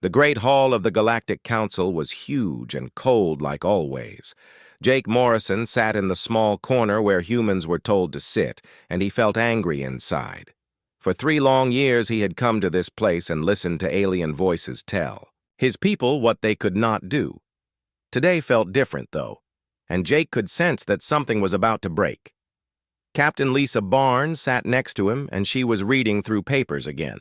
The great hall of the Galactic Council was huge and cold like always. Jake Morrison sat in the small corner where humans were told to sit, and he felt angry inside. For 3 long years he had come to this place and listened to alien voices tell his people what they could not do. Today felt different, though, and Jake could sense that something was about to break. Captain Lisa Barnes sat next to him, and she was reading through papers again.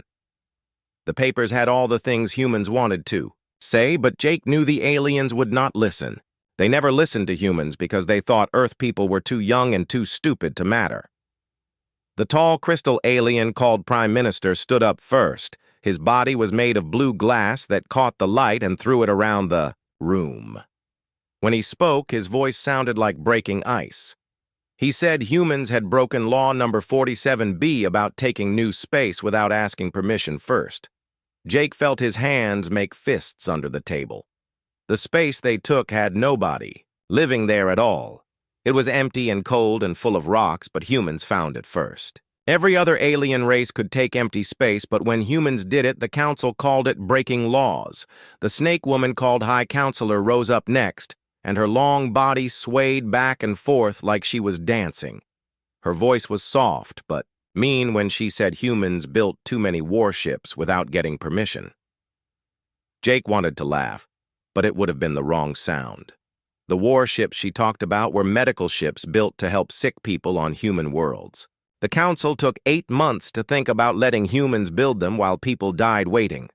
The papers had all the things humans wanted to say, but Jake knew the aliens would not listen. They never listened to humans because they thought Earth people were too young and too stupid to matter. The tall crystal alien called Prime Minister stood up first. His body was made of blue glass that caught the light and threw it around the room. When he spoke, his voice sounded like breaking ice. He said humans had broken law number 47B about taking new space without asking permission first. Jake felt his hands make fists under the table. The space they took had nobody living there at all. It was empty and cold and full of rocks, but humans found it first. Every other alien race could take empty space, but when humans did it, the council called it breaking laws. The snake woman called High Counselor rose up next, and her long body swayed back and forth like she was dancing. Her voice was soft, but mean when she said humans built too many warships without getting permission. Jake wanted to laugh, but it would have been the wrong sound. The warships she talked about were medical ships built to help sick people on human worlds. The council took 8 months to think about letting humans build them while people died waiting.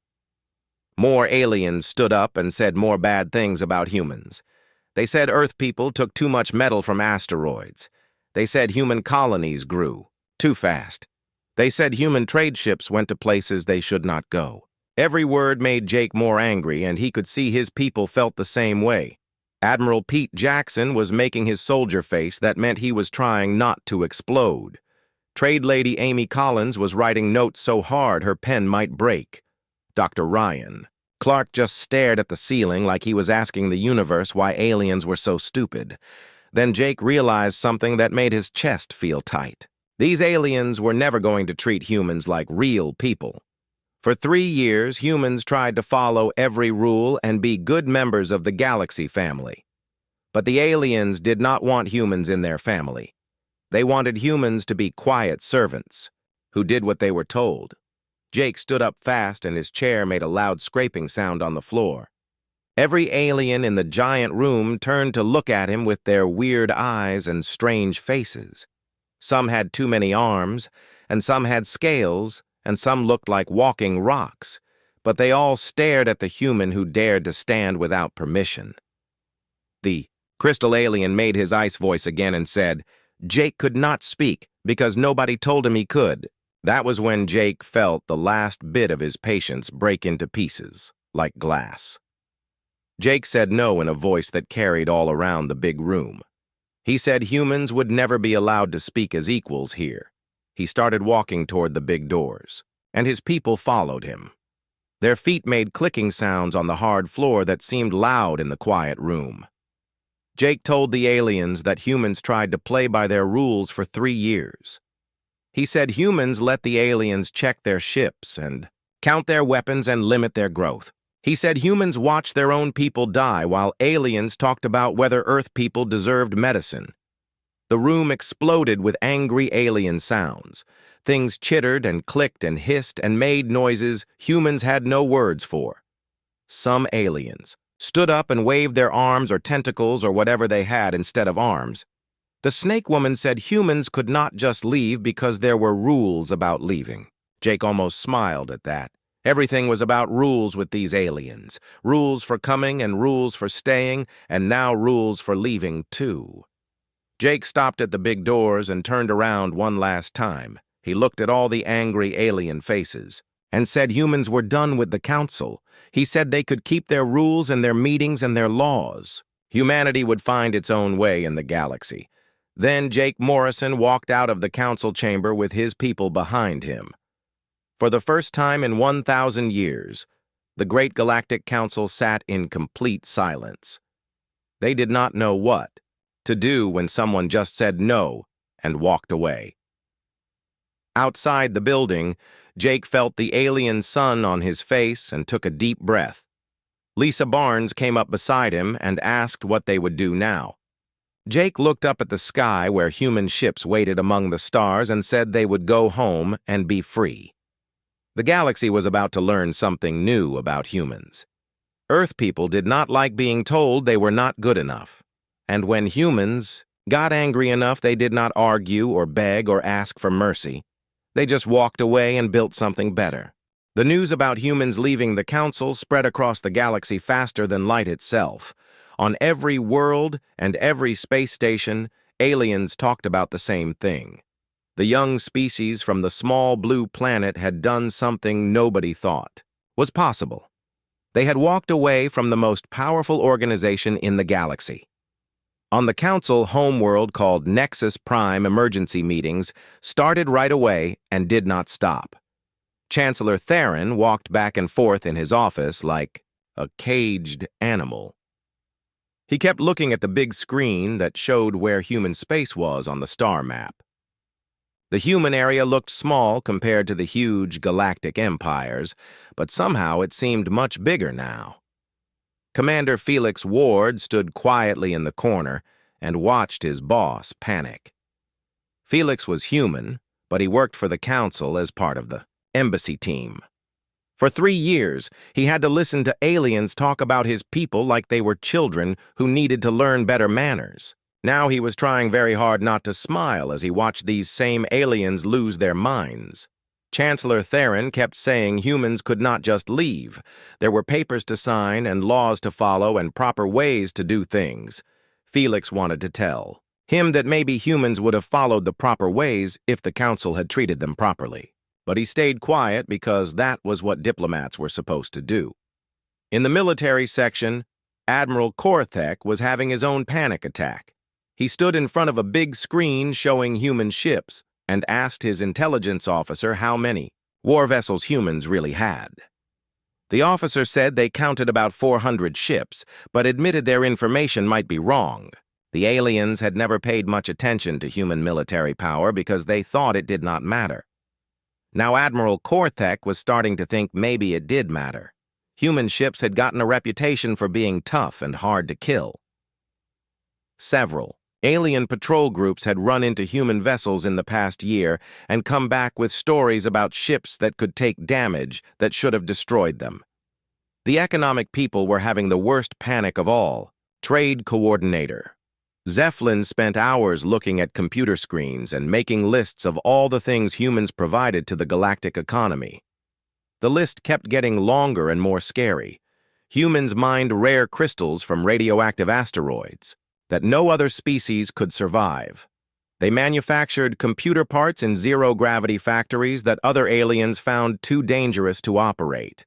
More aliens stood up and said more bad things about humans. They said Earth people took too much metal from asteroids. They said human colonies grew too fast. They said human trade ships went to places they should not go. Every word made Jake more angry, and he could see his people felt the same way. Admiral Pete Jackson was making his soldier face that meant he was trying not to explode. Trade lady Amy Collins was writing notes so hard her pen might break. Dr. Ryan Clark just stared at the ceiling like he was asking the universe why aliens were so stupid. Then Jake realized something that made his chest feel tight. These aliens were never going to treat humans like real people. For 3 years, humans tried to follow every rule and be good members of the galaxy family. But the aliens did not want humans in their family. They wanted humans to be quiet servants who did what they were told. Jake stood up fast and his chair made a loud scraping sound on the floor. Every alien in the giant room turned to look at him with their weird eyes and strange faces. Some had too many arms, and some had scales, and some looked like walking rocks, but they all stared at the human who dared to stand without permission. The crystal alien made his ice voice again and said, Jake could not speak because nobody told him he could. That was when Jake felt the last bit of his patience break into pieces, like glass. Jake said no in a voice that carried all around the big room. He said humans would never be allowed to speak as equals here. He started walking toward the big doors, and his people followed him. Their feet made clicking sounds on the hard floor that seemed loud in the quiet room. Jake told the aliens that humans tried to play by their rules for 3 years. He said humans let the aliens check their ships and count their weapons and limit their growth. He said humans watched their own people die while aliens talked about whether Earth people deserved medicine. The room exploded with angry alien sounds. Things chittered and clicked and hissed and made noises humans had no words for. Some aliens stood up and waved their arms or tentacles or whatever they had instead of arms. The snake woman said humans could not just leave because there were rules about leaving. Jake almost smiled at that. Everything was about rules with these aliens. Rules for coming and rules for staying, and now rules for leaving too. Jake stopped at the big doors and turned around one last time. He looked at all the angry alien faces and said humans were done with the council. He said they could keep their rules and their meetings and their laws. Humanity would find its own way in the galaxy. Then Jake Morrison walked out of the council chamber with his people behind him. For the first time in 1,000 years, the Great Galactic Council sat in complete silence. They did not know what to do when someone just said no and walked away. Outside the building, Jake felt the alien sun on his face and took a deep breath. Lisa Barnes came up beside him and asked what they would do now. Jake looked up at the sky where human ships waited among the stars and said they would go home and be free. The galaxy was about to learn something new about humans. Earth people did not like being told they were not good enough. And when humans got angry enough, they did not argue or beg or ask for mercy. They just walked away and built something better. The news about humans leaving the council spread across the galaxy faster than light itself. On every world and every space station, aliens talked about the same thing. The young species from the small blue planet had done something nobody thought was possible. They had walked away from the most powerful organization in the galaxy. On the council homeworld called Nexus Prime, emergency meetings started right away and did not stop. Chancellor Theron walked back and forth in his office like a caged animal. He kept looking at the big screen that showed where human space was on the star map. The human area looked small compared to the huge galactic empires, but somehow it seemed much bigger now. Commander Felix Ward stood quietly in the corner and watched his boss panic. Felix was human, but he worked for the council as part of the embassy team. For 3 years, he had to listen to aliens talk about his people like they were children who needed to learn better manners. Now he was trying very hard not to smile as he watched these same aliens lose their minds. Chancellor Theron kept saying humans could not just leave. There were papers to sign and laws to follow and proper ways to do things. Felix wanted to tell him that maybe humans would have followed the proper ways if the council had treated them properly. But he stayed quiet because that was what diplomats were supposed to do. In the military section, Admiral Korthek was having his own panic attack. He stood in front of a big screen showing human ships and asked his intelligence officer how many war vessels humans really had. The officer said they counted about 400 ships, but admitted their information might be wrong. The aliens had never paid much attention to human military power because they thought it did not matter. Now Admiral Korthek was starting to think maybe it did matter. Human ships had gotten a reputation for being tough and hard to kill. Several alien patrol groups had run into human vessels in the past year and come back with stories about ships that could take damage that should have destroyed them. The economic people were having the worst panic of all. Trade coordinator Zeflin spent hours looking at computer screens and making lists of all the things humans provided to the galactic economy. The list kept getting longer and more scary. Humans mined rare crystals from radioactive asteroids that no other species could survive. They manufactured computer parts in zero-gravity factories that other aliens found too dangerous to operate.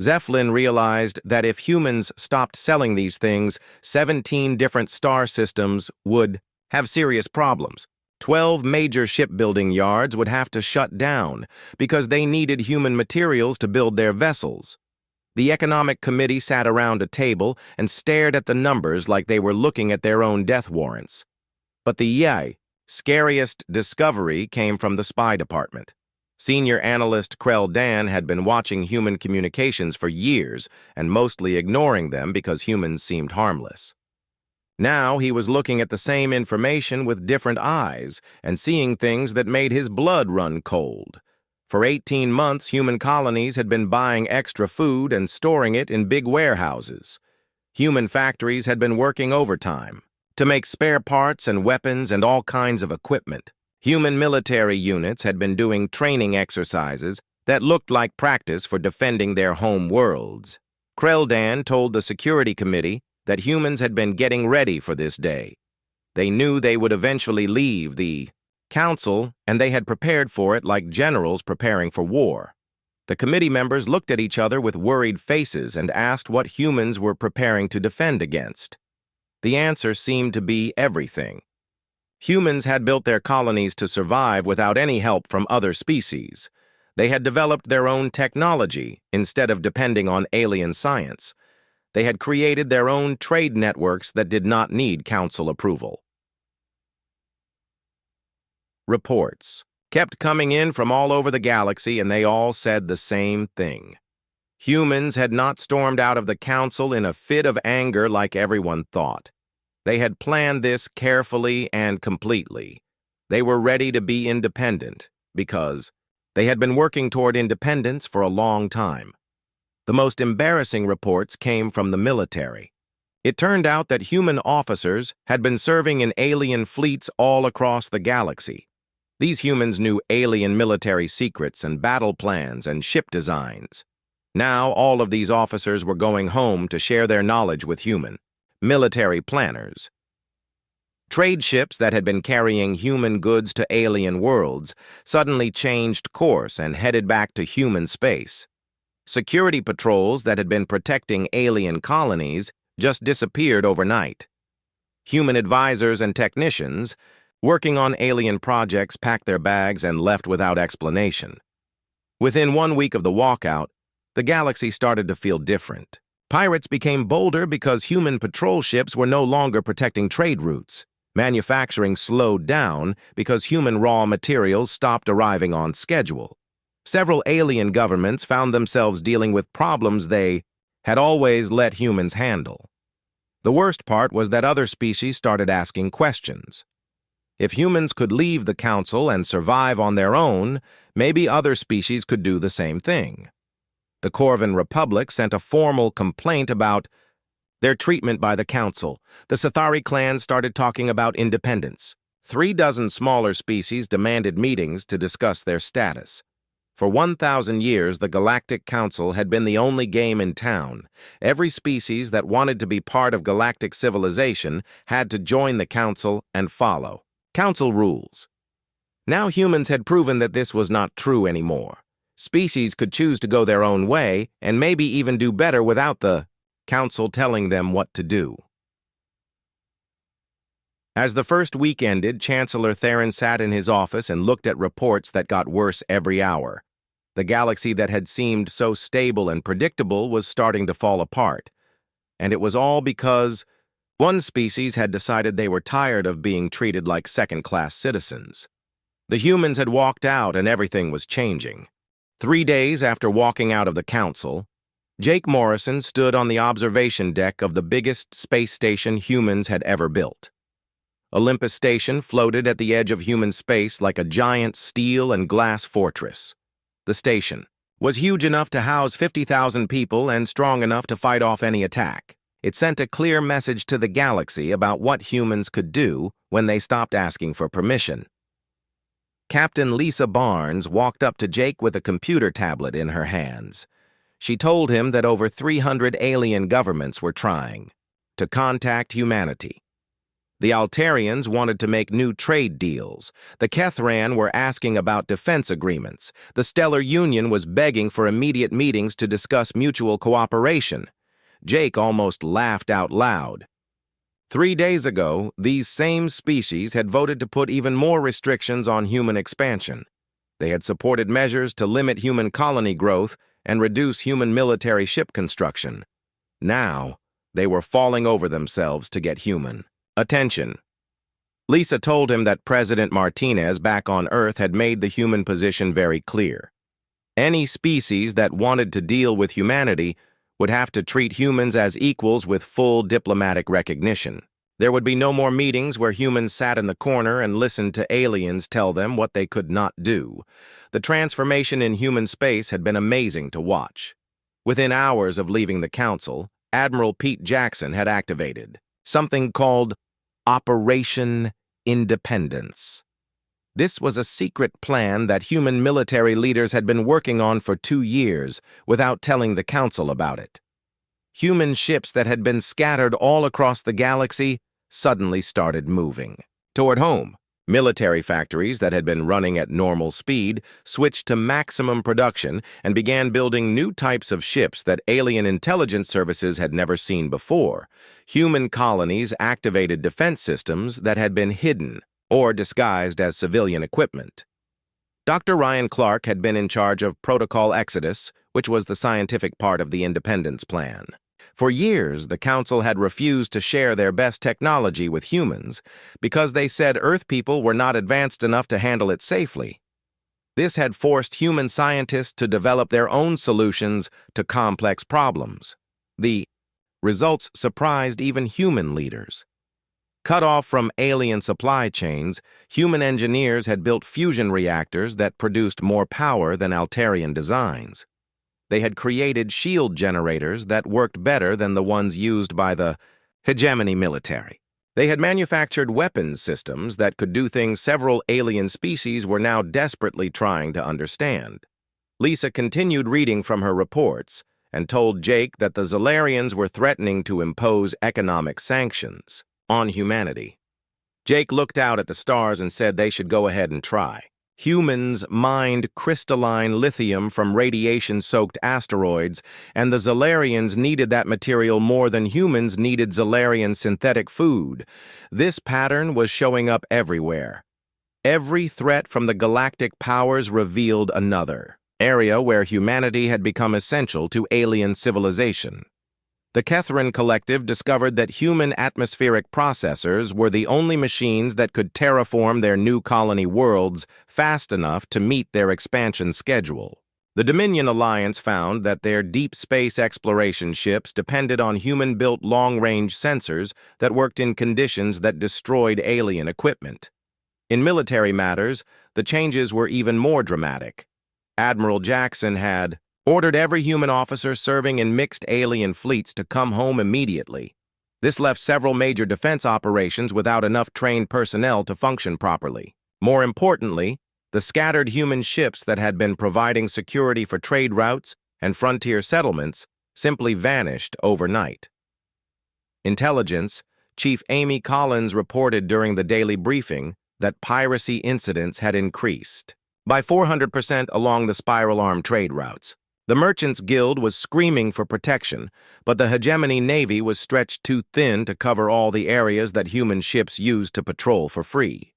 Zeflin realized that if humans stopped selling these things, 17 different star systems would have serious problems. 12 major shipbuilding yards would have to shut down because they needed human materials to build their vessels. The Economic Committee sat around a table and stared at the numbers like they were looking at their own death warrants. But the scariest discovery came from the spy department. Senior analyst Krell Dan had been watching human communications for years and mostly ignoring them because humans seemed harmless. Now he was looking at the same information with different eyes and seeing things that made his blood run cold. For 18 months, human colonies had been buying extra food and storing it in big warehouses. Human factories had been working overtime to make spare parts and weapons and all kinds of equipment. Human military units had been doing training exercises that looked like practice for defending their home worlds. Kreldan told the Security Committee that humans had been getting ready for this day. They knew they would eventually leave the council, and they had prepared for it like generals preparing for war. The committee members looked at each other with worried faces and asked what humans were preparing to defend against. The answer seemed to be everything. Humans had built their colonies to survive without any help from other species. They had developed their own technology instead of depending on alien science. They had created their own trade networks that did not need council approval. Reports. kept coming in from all over the galaxy, and they all said the same thing. Humans had not stormed out of the council in a fit of anger like everyone thought. They had planned this carefully and completely. They were ready to be independent because they had been working toward independence for a long time. The most embarrassing reports came from the military. It turned out that human officers had been serving in alien fleets all across the galaxy. These humans knew alien military secrets and battle plans and ship designs. Now all of these officers were going home to share their knowledge with human military planners. Trade ships that had been carrying human goods to alien worlds suddenly changed course and headed back to human space. Security patrols that had been protecting alien colonies just disappeared overnight. Human advisors and technicians working on alien projects packed their bags and left without explanation. Within 1 week of the walkout, the galaxy started to feel different. Pirates became bolder because human patrol ships were no longer protecting trade routes. Manufacturing slowed down because human raw materials stopped arriving on schedule. Several alien governments found themselves dealing with problems they had always let humans handle. The worst part was that other species started asking questions. If humans could leave the council and survive on their own, maybe other species could do the same thing. The Corvan Republic sent a formal complaint about their treatment by the council. The Cathari clan started talking about independence. 3 dozen smaller species demanded meetings to discuss their status. For 1,000 years, the Galactic Council had been the only game in town. Every species that wanted to be part of galactic civilization had to join the council and follow council rules. Now humans had proven that this was not true anymore. Species could choose to go their own way and maybe even do better without the council telling them what to do. As the first week ended, Chancellor Theron sat in his office and looked at reports that got worse every hour. The galaxy that had seemed so stable and predictable was starting to fall apart. And it was all because one species had decided they were tired of being treated like second-class citizens. The humans had walked out and everything was changing. 3 days after walking out of the council, Jake Morrison stood on the observation deck of the biggest space station humans had ever built. Olympus Station floated at the edge of human space like a giant steel and glass fortress. The station was huge enough to house 50,000 people and strong enough to fight off any attack. It sent a clear message to the galaxy about what humans could do when they stopped asking for permission. Captain Lisa Barnes walked up to Jake with a computer tablet in her hands. She told him that over 300 alien governments were trying to contact humanity. The Altarians wanted to make new trade deals. The Kethran were asking about defense agreements. The Stellar Union was begging for immediate meetings to discuss mutual cooperation. Jake almost laughed out loud. 3 days ago, these same species had voted to put even more restrictions on human expansion. They had supported measures to limit human colony growth and reduce human military ship construction. Now, they were falling over themselves to get human attention. Lisa told him that President Martinez back on Earth had made the human position very clear. Any species that wanted to deal with humanity would have to treat humans as equals with full diplomatic recognition. There would be no more meetings where humans sat in the corner and listened to aliens tell them what they could not do. The transformation in human space had been amazing to watch. Within hours of leaving the council, Admiral Pete Jackson had activated something called Operation Independence. This was a secret plan that human military leaders had been working on for 2 years without telling the council about it. Human ships that had been scattered all across the galaxy suddenly started moving toward home. Military factories that had been running at normal speed switched to maximum production and began building new types of ships that alien intelligence services had never seen before. Human colonies activated defense systems that had been hidden or disguised as civilian equipment. Dr. Ryan Clark had been in charge of Protocol Exodus, which was the scientific part of the independence plan. For years, the Council had refused to share their best technology with humans because they said Earth people were not advanced enough to handle it safely. This had forced human scientists to develop their own solutions to complex problems. The results surprised even human leaders. Cut off from alien supply chains, human engineers had built fusion reactors that produced more power than Altarian designs. They had created shield generators that worked better than the ones used by the hegemony military. They had manufactured weapons systems that could do things several alien species were now desperately trying to understand. Lisa continued reading from her reports and told Jake that the Zolarians were threatening to impose economic sanctions on humanity. Jake looked out at the stars and said they should go ahead and try. Humans mined crystalline lithium from radiation-soaked asteroids, and the Zolarians needed that material more than humans needed Zolarian synthetic food. This pattern was showing up everywhere. Every threat from the galactic powers revealed another area where humanity had become essential to alien civilization. The Kethran Collective discovered that human atmospheric processors were the only machines that could terraform their new colony worlds fast enough to meet their expansion schedule. The Dominion Alliance found that their deep space exploration ships depended on human-built long-range sensors that worked in conditions that destroyed alien equipment. In military matters, the changes were even more dramatic. Admiral Jackson had ordered every human officer serving in mixed alien fleets to come home immediately. This left several major defense operations without enough trained personnel to function properly. More importantly, the scattered human ships that had been providing security for trade routes and frontier settlements simply vanished overnight. Intelligence Chief Amy Collins reported during the daily briefing that piracy incidents had increased by 400% along the spiral arm trade routes. The Merchants Guild was screaming for protection, but the hegemony navy was stretched too thin to cover all the areas that human ships used to patrol for free.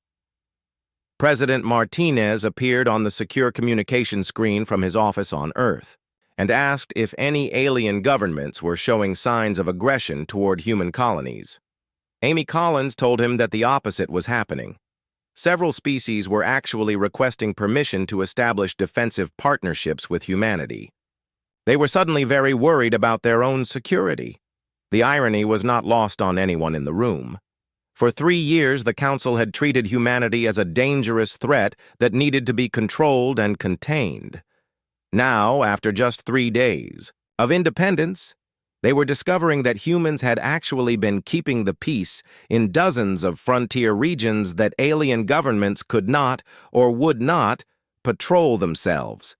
President Martinez appeared on the secure communication screen from his office on Earth and asked if any alien governments were showing signs of aggression toward human colonies. Amy Collins told him that the opposite was happening. Several species were actually requesting permission to establish defensive partnerships with humanity. They were suddenly very worried about their own security. The irony was not lost on anyone in the room. For 3 years, the Council had treated humanity as a dangerous threat that needed to be controlled and contained. Now, after just 3 days of independence, they were discovering that humans had actually been keeping the peace in dozens of frontier regions that alien governments could not or would not patrol themselves.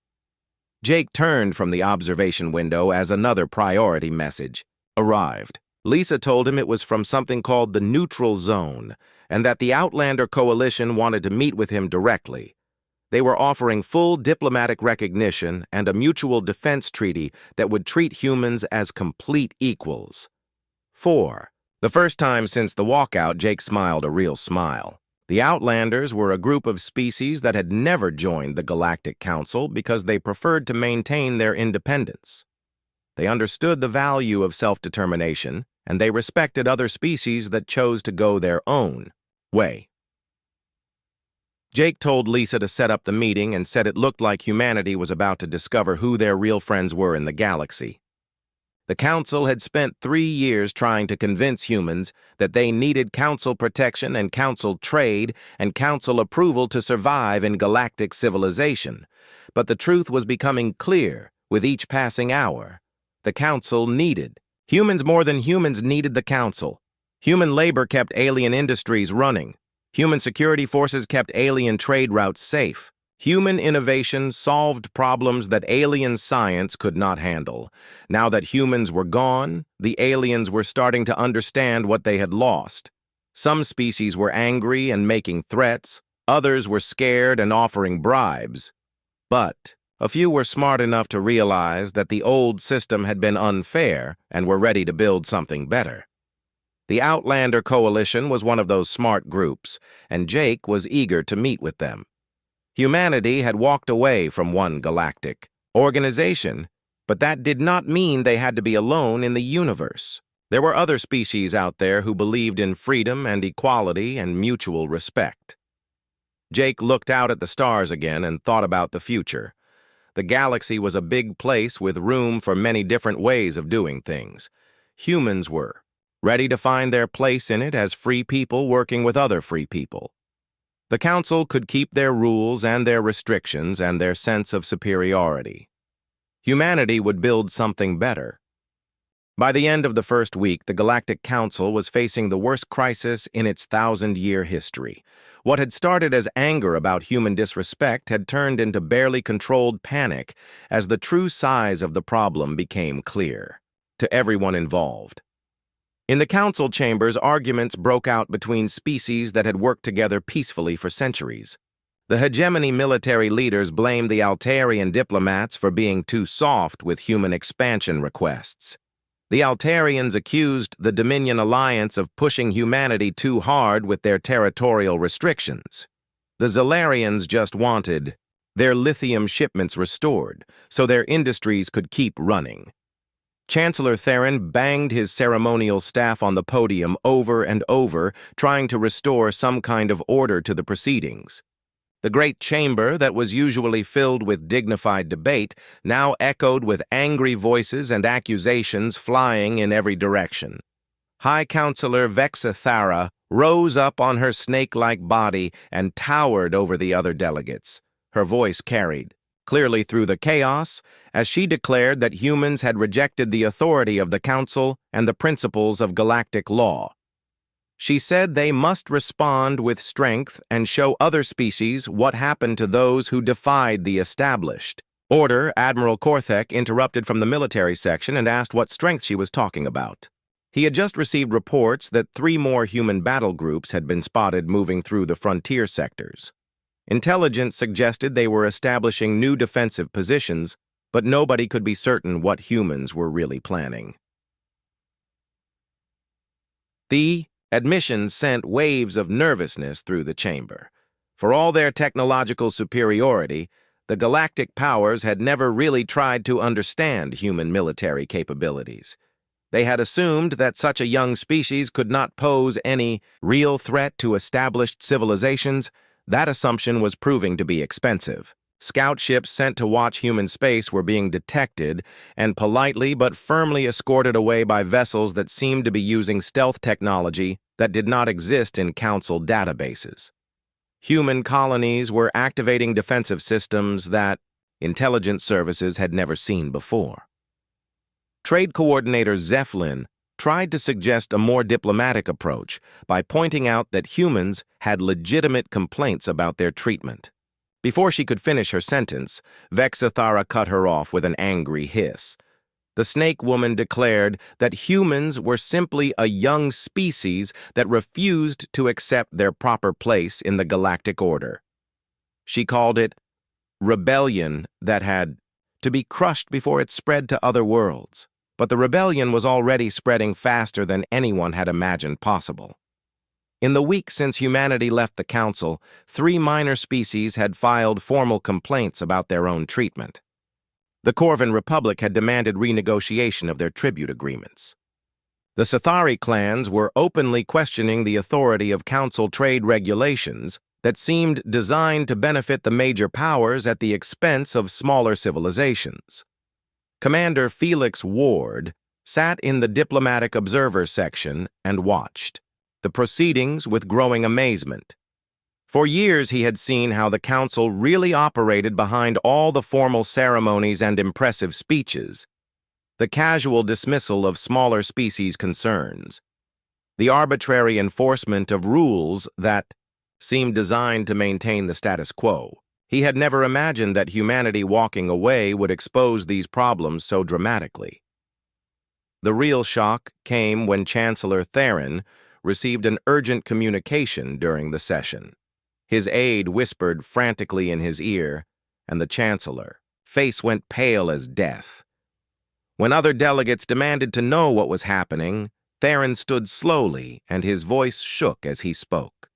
Jake turned from the observation window as another priority message arrived. Lisa told him it was from something called the Neutral Zone, and that the Outlander Coalition wanted to meet with him directly. They were offering full diplomatic recognition and a mutual defense treaty that would treat humans as complete equals. 4. The first time since the walkout, Jake smiled a real smile. The Outlanders were a group of species that had never joined the Galactic Council because they preferred to maintain their independence. They understood the value of self-determination, and they respected other species that chose to go their own way. Jake told Lisa to set up the meeting and said it looked like humanity was about to discover who their real friends were in the galaxy. The Council had spent 3 years trying to convince humans that they needed Council protection and Council trade and Council approval to survive in galactic civilization. But the truth was becoming clear with each passing hour. The Council needed humans more than humans needed the Council. Human labor kept alien industries running. Human security forces kept alien trade routes safe. Human innovation solved problems that alien science could not handle. Now that humans were gone, the aliens were starting to understand what they had lost. Some species were angry and making threats. Others were scared and offering bribes. But a few were smart enough to realize that the old system had been unfair and were ready to build something better. The Outlander Coalition was one of those smart groups, and Jake was eager to meet with them. Humanity had walked away from one galactic organization, but that did not mean they had to be alone in the universe. There were other species out there who believed in freedom and equality and mutual respect. Jake looked out at the stars again and thought about the future. The galaxy was a big place with room for many different ways of doing things. Humans were ready to find their place in it as free people working with other free people. The Council could keep their rules and their restrictions and their sense of superiority. Humanity would build something better. By the end of the first week, the Galactic Council was facing the worst crisis in its 1,000-year history. What had started as anger about human disrespect had turned into barely controlled panic as the true size of the problem became clear to everyone involved. In the council chambers, arguments broke out between species that had worked together peacefully for centuries. The hegemony military leaders blamed the Altarian diplomats for being too soft with human expansion requests. The Altarians accused the Dominion Alliance of pushing humanity too hard with their territorial restrictions. The Zalarians just wanted their lithium shipments restored so their industries could keep running. Chancellor Theron banged his ceremonial staff on the podium over and over, trying to restore some kind of order to the proceedings. The great chamber that was usually filled with dignified debate now echoed with angry voices and accusations flying in every direction. High Counselor Vexithara rose up on her snake-like body and towered over the other delegates. Her voice carried clearly through the chaos as she declared that humans had rejected the authority of the Council and the principles of galactic law. She said they must respond with strength and show other species what happened to those who defied the established order. Admiral Korthek interrupted from the military section and asked what strength she was talking about. He had just received reports that 3 more human battle groups had been spotted moving through the frontier sectors. Intelligence suggested they were establishing new defensive positions, but nobody could be certain what humans were really planning. The admissions sent waves of nervousness through the chamber. For all their technological superiority, the galactic powers had never really tried to understand human military capabilities. They had assumed that such a young species could not pose any real threat to established civilizations. That assumption was proving to be expensive. Scout ships sent to watch human space were being detected and politely but firmly escorted away by vessels that seemed to be using stealth technology that did not exist in Council databases. Human colonies were activating defensive systems that intelligence services had never seen before. Trade Coordinator Zephlin tried to suggest a more diplomatic approach by pointing out that humans had legitimate complaints about their treatment. Before she could finish her sentence, Vexithara cut her off with an angry hiss. The snake woman declared that humans were simply a young species that refused to accept their proper place in the galactic order. She called it rebellion that had to be crushed before it spread to other worlds. But the rebellion was already spreading faster than anyone had imagined possible. In the week since humanity left the Council, 3 minor species had filed formal complaints about their own treatment. The Corvin Republic had demanded renegotiation of their tribute agreements. The Sithari clans were openly questioning the authority of Council trade regulations that seemed designed to benefit the major powers at the expense of smaller civilizations. Commander Felix Ward sat in the Diplomatic Observer section and watched the proceedings with growing amazement. For years he had seen how the Council really operated behind all the formal ceremonies and impressive speeches, the casual dismissal of smaller species' concerns, the arbitrary enforcement of rules that seemed designed to maintain the status quo. He had never imagined that humanity walking away would expose these problems so dramatically. The real shock came when Chancellor Theron received an urgent communication during the session. His aide whispered frantically in his ear, and the Chancellor's face went pale as death. When other delegates demanded to know what was happening, Theron stood slowly, and his voice shook as he spoke.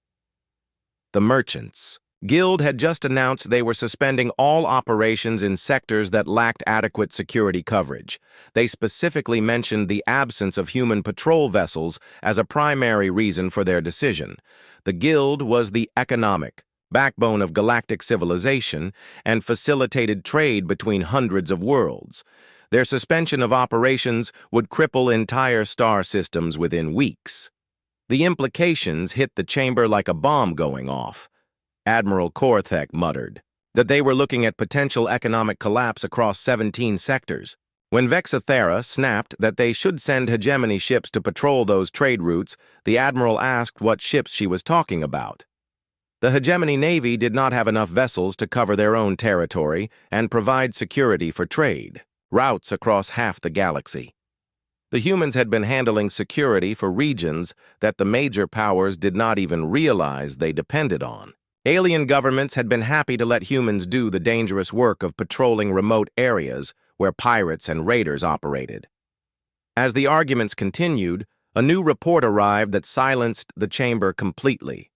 The Merchants Guild had just announced they were suspending all operations in sectors that lacked adequate security coverage. They specifically mentioned the absence of human patrol vessels as a primary reason for their decision. The Guild was the economic, backbone of galactic civilization, and facilitated trade between hundreds of worlds. Their suspension of operations would cripple entire star systems within weeks. The implications hit the chamber like a bomb going off. Admiral Korthek muttered that they were looking at potential economic collapse across 17 sectors. When Vexathera snapped that they should send hegemony ships to patrol those trade routes, the Admiral asked what ships she was talking about. The hegemony navy did not have enough vessels to cover their own territory and provide security for trade routes across half the galaxy. The humans had been handling security for regions that the major powers did not even realize they depended on. Alien governments had been happy to let humans do the dangerous work of patrolling remote areas where pirates and raiders operated. As the arguments continued, a new report arrived that silenced the chamber completely.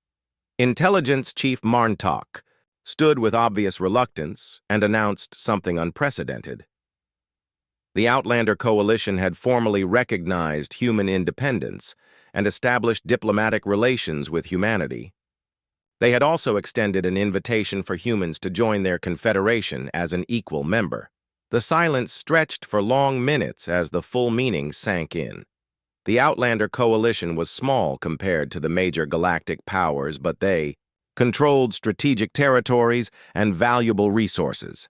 Intelligence Chief Marntok stood with obvious reluctance and announced something unprecedented. The Outlander Coalition had formally recognized human independence and established diplomatic relations with humanity. They had also extended an invitation for humans to join their confederation as an equal member. The silence stretched for long minutes as the full meaning sank in. The Outlander Coalition was small compared to the major galactic powers, but they controlled strategic territories and valuable resources.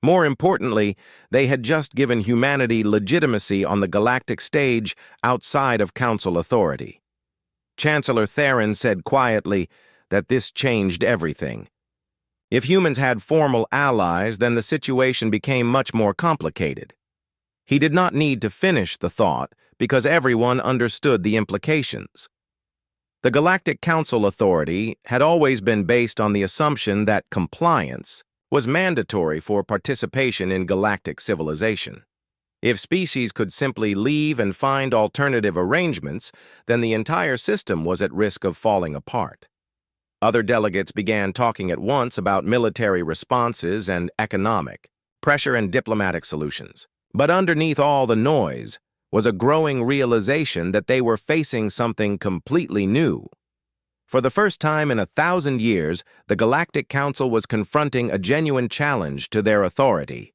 More importantly, they had just given humanity legitimacy on the galactic stage outside of Council authority. Chancellor Theron said quietly that this changed everything. If humans had formal allies, then the situation became much more complicated. He did not need to finish the thought because everyone understood the implications. The Galactic Council authority had always been based on the assumption that compliance was mandatory for participation in galactic civilization. If species could simply leave and find alternative arrangements, then the entire system was at risk of falling apart. Other delegates began talking at once about military responses and economic pressure and diplomatic solutions. But underneath all the noise was a growing realization that they were facing something completely new. For the first time in 1,000 years, the Galactic Council was confronting a genuine challenge to their authority.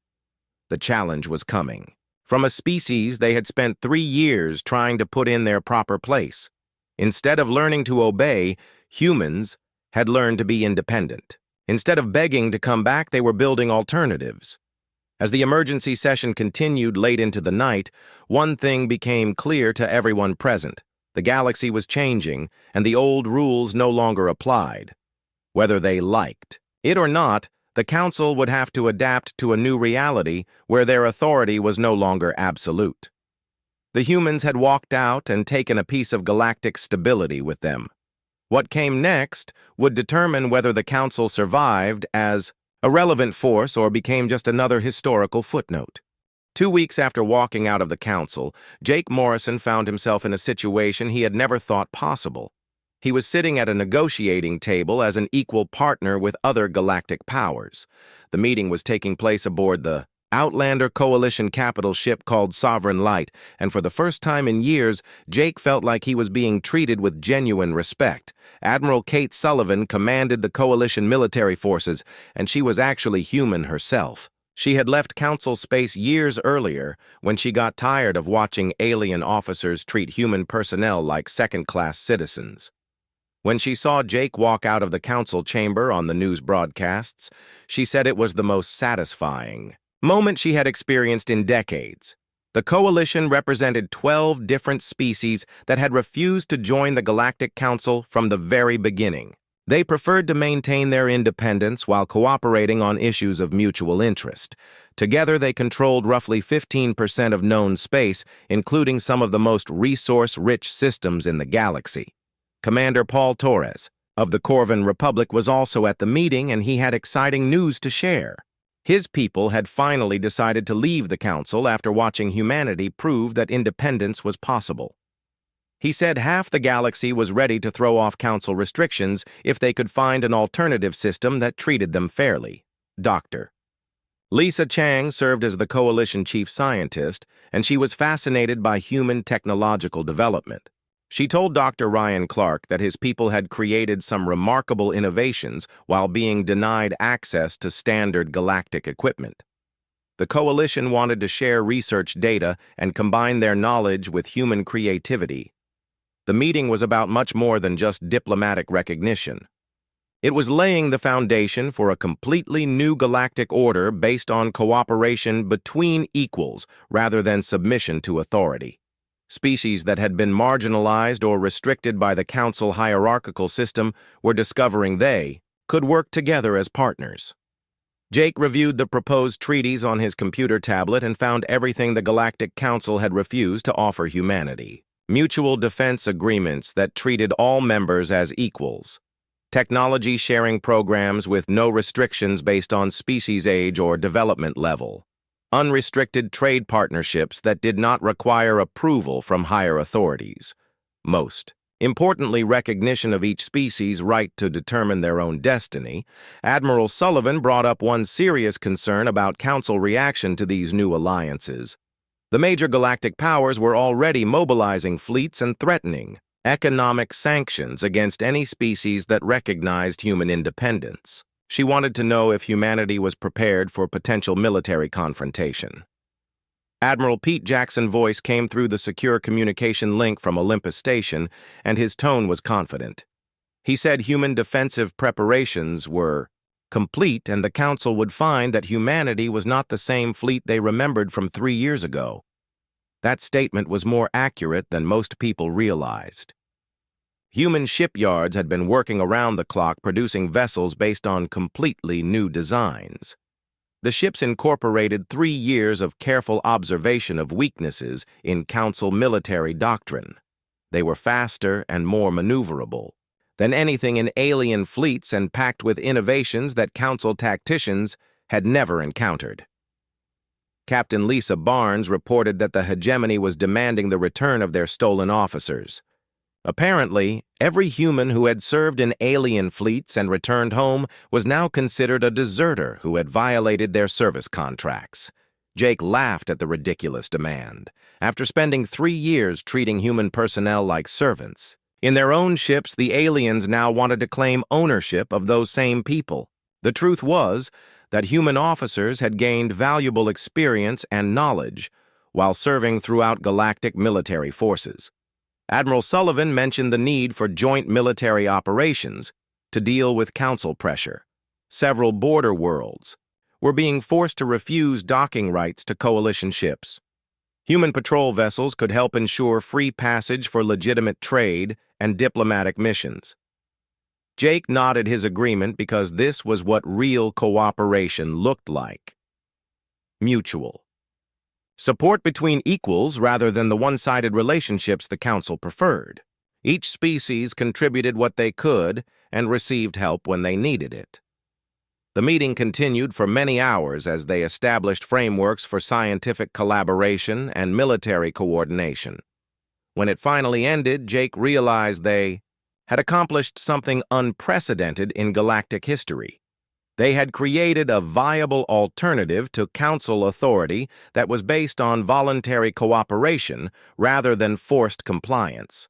The challenge was coming from a species they had spent 3 years trying to put in their proper place. Instead of learning to obey, humans had learned to be independent. Instead of begging to come back, they were building alternatives. As the emergency session continued late into the night, one thing became clear to everyone present. The galaxy was changing, and the old rules no longer applied. Whether they liked it or not, the Council would have to adapt to a new reality where their authority was no longer absolute. The humans had walked out and taken a piece of galactic stability with them. What came next would determine whether the Council survived as a relevant force or became just another historical footnote. 2 weeks after walking out of the Council, Jake Morrison found himself in a situation he had never thought possible. He was sitting at a negotiating table as an equal partner with other galactic powers. The meeting was taking place aboard the Outlander Coalition capital ship called Sovereign Light, and for the first time in years, Jake felt like he was being treated with genuine respect. Admiral Kate Sullivan commanded the Coalition military forces, and she was actually human herself. She had left Council space years earlier when she got tired of watching alien officers treat human personnel like second-class citizens. When she saw Jake walk out of the Council chamber on the news broadcasts, she said it was the most satisfying moment she had experienced in decades. The Coalition represented 12 different species that had refused to join the Galactic Council from the very beginning. They preferred to maintain their independence while cooperating on issues of mutual interest. Together, they controlled roughly 15% of known space, including some of the most resource-rich systems in the galaxy. Commander Paul Torres of the Corvan Republic was also at the meeting, and he had exciting news to share. His people had finally decided to leave the Council after watching humanity prove that independence was possible. He said half the galaxy was ready to throw off Council restrictions if they could find an alternative system that treated them fairly. Dr. Lisa Chang served as the Coalition chief scientist, and she was fascinated by human technological development. She told Dr. Ryan Clark that his people had created some remarkable innovations while being denied access to standard galactic equipment. The coalition wanted to share research data and combine their knowledge with human creativity. The meeting was about much more than just diplomatic recognition. It was laying the foundation for a completely new galactic order based on cooperation between equals rather than submission to authority. Species that had been marginalized or restricted by the Council hierarchical system were discovering they could work together as partners. Jake reviewed the proposed treaties on his computer tablet and found everything the Galactic Council had refused to offer humanity. Mutual defense agreements that treated all members as equals. Technology sharing programs with no restrictions based on species age or development level. Unrestricted trade partnerships that did not require approval from higher authorities. Most importantly, recognition of each species' right to determine their own destiny. Admiral Sullivan brought up one serious concern about Council reaction to these new alliances. The major galactic powers were already mobilizing fleets and threatening economic sanctions against any species that recognized human independence. She wanted to know if humanity was prepared for potential military confrontation. Admiral Pete Jackson's voice came through the secure communication link from Olympus Station, and his tone was confident. He said human defensive preparations were complete and the Council would find that humanity was not the same fleet they remembered from 3 years ago. That statement was more accurate than most people realized. Human shipyards had been working around the clock producing vessels based on completely new designs. The ships incorporated 3 years of careful observation of weaknesses in Council military doctrine. They were faster and more maneuverable than anything in alien fleets and packed with innovations that Council tacticians had never encountered. Captain Lisa Barnes reported that the hegemony was demanding the return of their stolen officers. Apparently, every human who had served in alien fleets and returned home was now considered a deserter who had violated their service contracts. Jake laughed at the ridiculous demand. After spending 3 years treating human personnel like servants, in their own ships, the aliens now wanted to claim ownership of those same people. The truth was that human officers had gained valuable experience and knowledge while serving throughout galactic military forces. Admiral Sullivan mentioned the need for joint military operations to deal with Council pressure. Several border worlds were being forced to refuse docking rights to coalition ships. Human patrol vessels could help ensure free passage for legitimate trade and diplomatic missions. Jake nodded his agreement because this was what real cooperation looked like. Mutual. Support between equals rather than the one-sided relationships the Council preferred. Each species contributed what they could and received help when they needed it. The meeting continued for many hours as they established frameworks for scientific collaboration and military coordination. When it finally ended, Jake realized they had accomplished something unprecedented in galactic history. They had created a viable alternative to Council authority that was based on voluntary cooperation rather than forced compliance.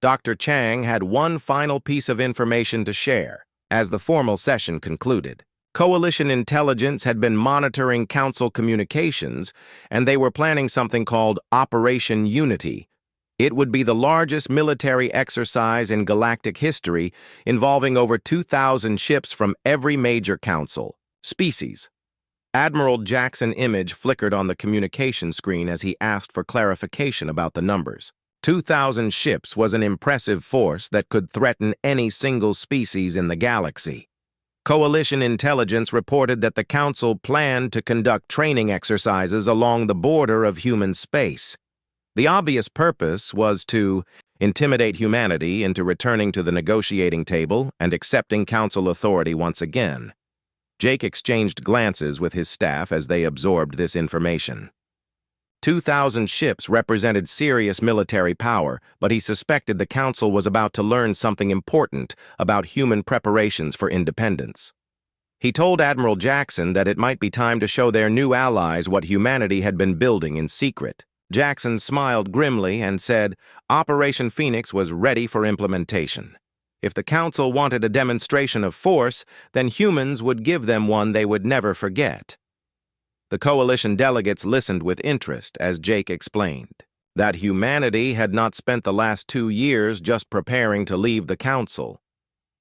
Dr. Chang had one final piece of information to share as the formal session concluded. Coalition intelligence had been monitoring Council communications, and they were planning something called Operation Unity. It would be the largest military exercise in galactic history, involving over 2,000 ships from every major Council species. Admiral Jackson's image flickered on the communication screen as he asked for clarification about the numbers. 2,000 ships was an impressive force that could threaten any single species in the galaxy. Coalition intelligence reported that the Council planned to conduct training exercises along the border of human space. The obvious purpose was to intimidate humanity into returning to the negotiating table and accepting Council authority once again. Jake exchanged glances with his staff as they absorbed this information. 2,000 ships represented serious military power, but he suspected the Council was about to learn something important about human preparations for independence. He told Admiral Jackson that it might be time to show their new allies what humanity had been building in secret. Jackson smiled grimly and said Operation Phoenix was ready for implementation. If the Council wanted a demonstration of force, then humans would give them one they would never forget. The coalition delegates listened with interest as Jake explained that humanity had not spent the last 2 years just preparing to leave the Council.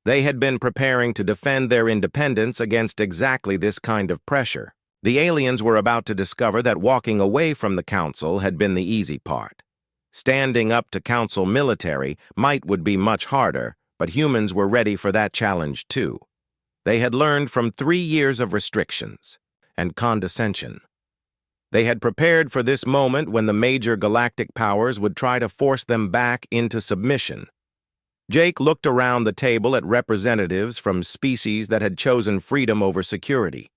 They had been preparing to defend their independence against exactly this kind of pressure. The aliens were about to discover that walking away from the Council had been the easy part. Standing up to Council military would be much harder, but humans were ready for that challenge too. They had learned from 3 years of restrictions and condescension. They had prepared for this moment when the major galactic powers would try to force them back into submission. Jake looked around the table at representatives from species that had chosen freedom over security.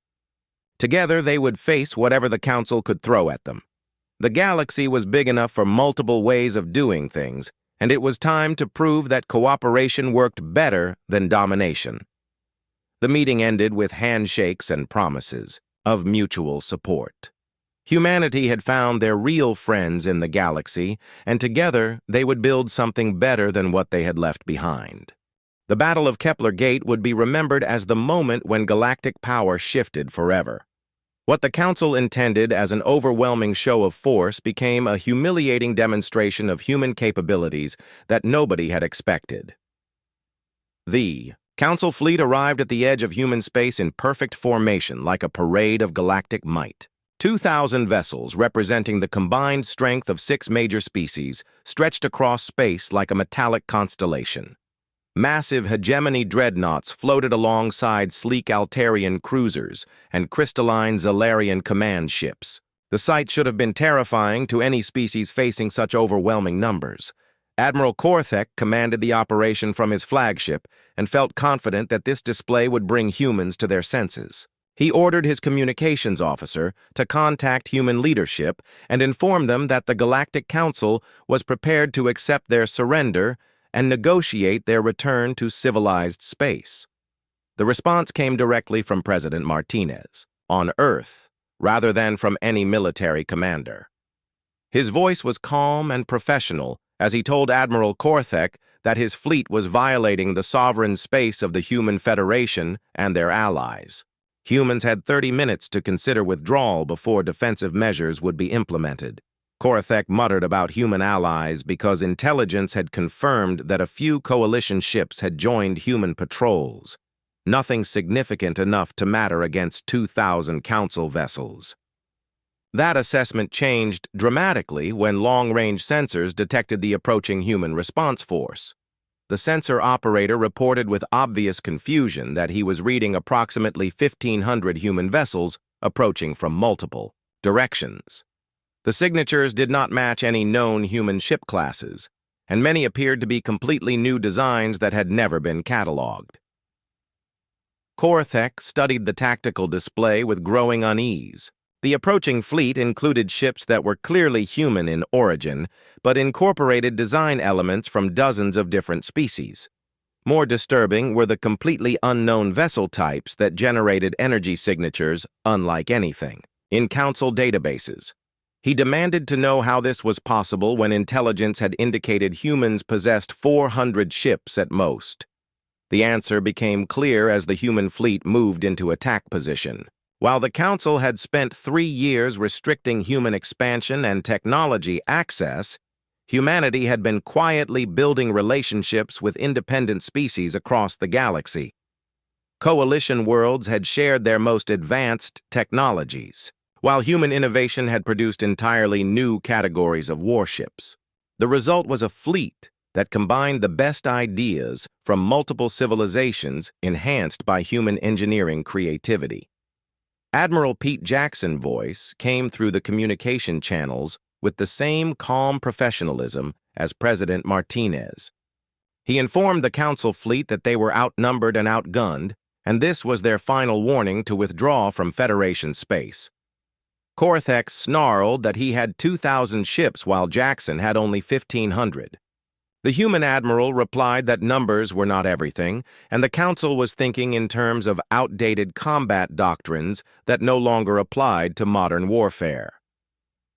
Together, they would face whatever the Council could throw at them. The galaxy was big enough for multiple ways of doing things, and it was time to prove that cooperation worked better than domination. The meeting ended with handshakes and promises of mutual support. Humanity had found their real friends in the galaxy, and together they would build something better than what they had left behind. The Battle of Kepler Gate would be remembered as the moment when galactic power shifted forever. What the Council intended as an overwhelming show of force became a humiliating demonstration of human capabilities that nobody had expected. The Council fleet arrived at the edge of human space in perfect formation, like a parade of galactic might. 2,000 vessels, representing the combined strength of 6 major species, stretched across space like a metallic constellation. Massive hegemony dreadnoughts floated alongside sleek Altarian cruisers and crystalline Zalarian command ships. The sight should have been terrifying to any species facing such overwhelming numbers. Admiral Korthek commanded the operation from his flagship and felt confident that this display would bring humans to their senses. He ordered his communications officer to contact human leadership and inform them that the Galactic Council was prepared to accept their surrender and negotiate their return to civilized space. The response came directly from President Martinez, on Earth, rather than from any military commander. His voice was calm and professional as he told Admiral Korthek that his fleet was violating the sovereign space of the Human Federation and their allies. Humans had 30 minutes to consider withdrawal before defensive measures would be implemented. Korthek muttered about human allies because intelligence had confirmed that a few coalition ships had joined human patrols. Nothing significant enough to matter against 2,000 Council vessels. That assessment changed dramatically when long-range sensors detected the approaching human response force. The sensor operator reported with obvious confusion that he was reading approximately 1,500 human vessels approaching from multiple directions. The signatures did not match any known human ship classes, and many appeared to be completely new designs that had never been catalogued. Korthek studied the tactical display with growing unease. The approaching fleet included ships that were clearly human in origin, but incorporated design elements from dozens of different species. More disturbing were the completely unknown vessel types that generated energy signatures unlike anything in Council databases. He demanded to know how this was possible when intelligence had indicated humans possessed 400 ships at most. The answer became clear as the human fleet moved into attack position. While the Council had spent 3 years restricting human expansion and technology access, humanity had been quietly building relationships with independent species across the galaxy. Coalition worlds had shared their most advanced technologies, while human innovation had produced entirely new categories of warships. The result was a fleet that combined the best ideas from multiple civilizations enhanced by human engineering creativity. Admiral Pete Jackson's voice came through the communication channels with the same calm professionalism as President Martinez. He informed the Council fleet that they were outnumbered and outgunned, and this was their final warning to withdraw from Federation space. Korthek snarled that he had 2,000 ships while Jackson had only 1,500. The human admiral replied that numbers were not everything, and the Council was thinking in terms of outdated combat doctrines that no longer applied to modern warfare.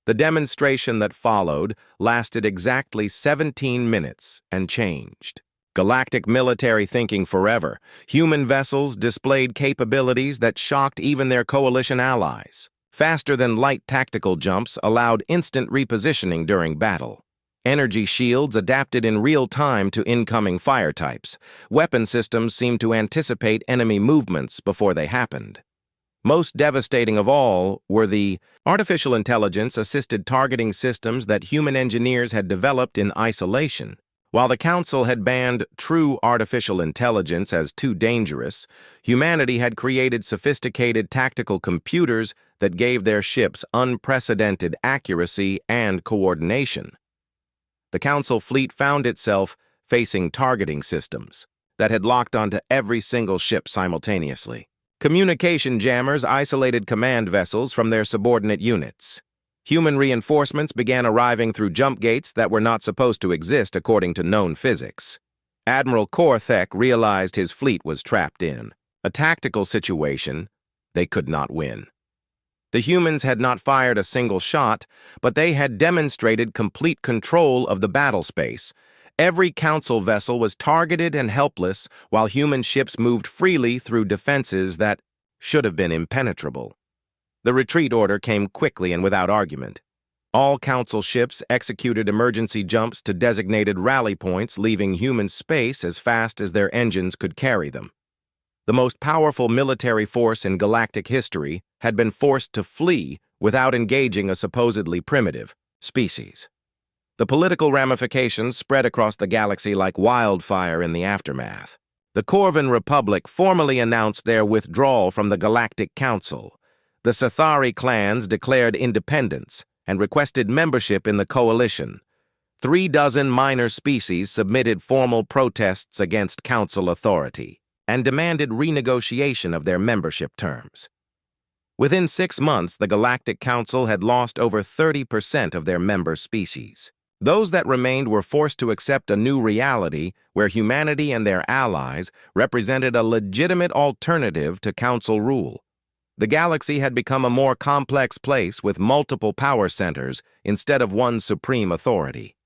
The demonstration that followed lasted exactly 17 minutes and changed galactic military thinking forever. Human vessels displayed capabilities that shocked even their coalition allies. Faster-than-light tactical jumps allowed instant repositioning during battle. Energy shields adapted in real time to incoming fire types. Weapon systems seemed to anticipate enemy movements before they happened. Most devastating of all were the artificial intelligence-assisted targeting systems that human engineers had developed in isolation. While the Council had banned true artificial intelligence as too dangerous, humanity had created sophisticated tactical computers that gave their ships unprecedented accuracy and coordination. The Council fleet found itself facing targeting systems that had locked onto every single ship simultaneously. Communication jammers isolated command vessels from their subordinate units. Human reinforcements began arriving through jump gates that were not supposed to exist according to known physics. Admiral Korthek realized his fleet was trapped in a tactical situation they could not win. The humans had not fired a single shot, but they had demonstrated complete control of the battle space. Every Council vessel was targeted and helpless, while human ships moved freely through defenses that should have been impenetrable. The retreat order came quickly and without argument. All Council ships executed emergency jumps to designated rally points, leaving human space as fast as their engines could carry them. The most powerful military force in galactic history had been forced to flee without engaging a supposedly primitive species. The political ramifications spread across the galaxy like wildfire in the aftermath. The Corvan Republic formally announced their withdrawal from the Galactic Council. The Cathari clans declared independence and requested membership in the coalition. 36 minor species submitted formal protests against Council authority and demanded renegotiation of their membership terms. Within 6 months, the Galactic Council had lost over 30% of their member species. Those that remained were forced to accept a new reality where humanity and their allies represented a legitimate alternative to Council rule. The galaxy had become a more complex place with multiple power centers instead of one supreme authority.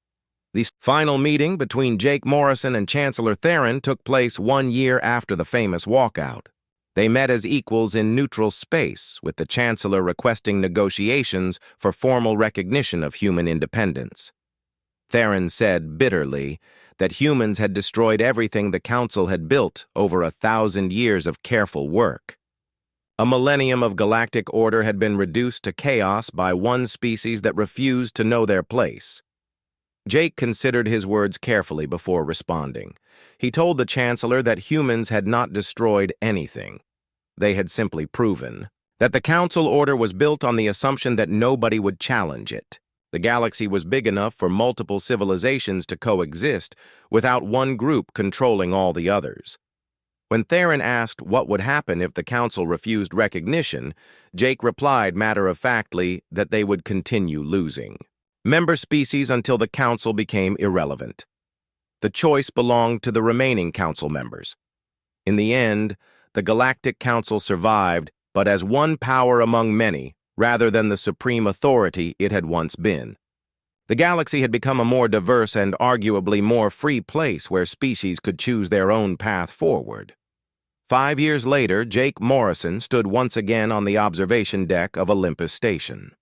The final meeting between Jake Morrison and Chancellor Theron took place 1 year after the famous walkout. They met as equals in neutral space, with the Chancellor requesting negotiations for formal recognition of human independence. Theron said bitterly that humans had destroyed everything the Council had built over 1,000 years of careful work. A millennium of galactic order had been reduced to chaos by one species that refused to know their place. Jake considered his words carefully before responding. He told the Chancellor that humans had not destroyed anything. They had simply proven that the Council order was built on the assumption that nobody would challenge it. The galaxy was big enough for multiple civilizations to coexist without one group controlling all the others. When Theron asked what would happen if the Council refused recognition, Jake replied matter-of-factly that they would continue losing member species until the Council became irrelevant. The choice belonged to the remaining Council members. In the end, the Galactic Council survived, but as one power among many, rather than the supreme authority it had once been. The galaxy had become a more diverse and arguably more free place where species could choose their own path forward. 5 years later, Jake Morrison stood once again on the observation deck of Olympus Station.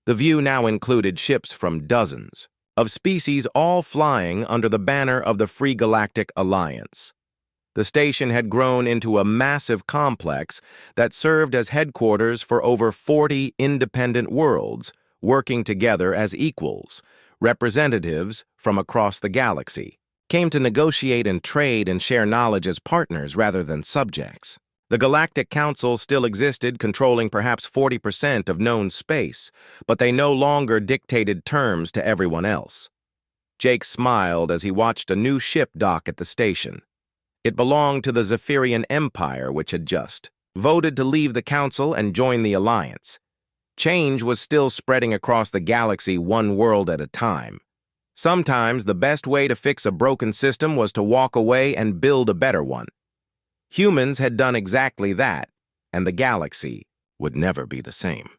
The view now included ships from dozens of species, all flying under the banner of the Free Galactic Alliance. The station had grown into a massive complex that served as headquarters for over 40 independent worlds, working together as equals. Representatives from across the galaxy came to negotiate and trade and share knowledge as partners rather than subjects. The Galactic Council still existed, controlling perhaps 40% of known space, but they no longer dictated terms to everyone else. Jake smiled as he watched a new ship dock at the station. It belonged to the Zephyrian Empire, which had just voted to leave the Council and join the Alliance. Change was still spreading across the galaxy one world at a time. Sometimes the best way to fix a broken system was to walk away and build a better one. Humans had done exactly that, and the galaxy would never be the same.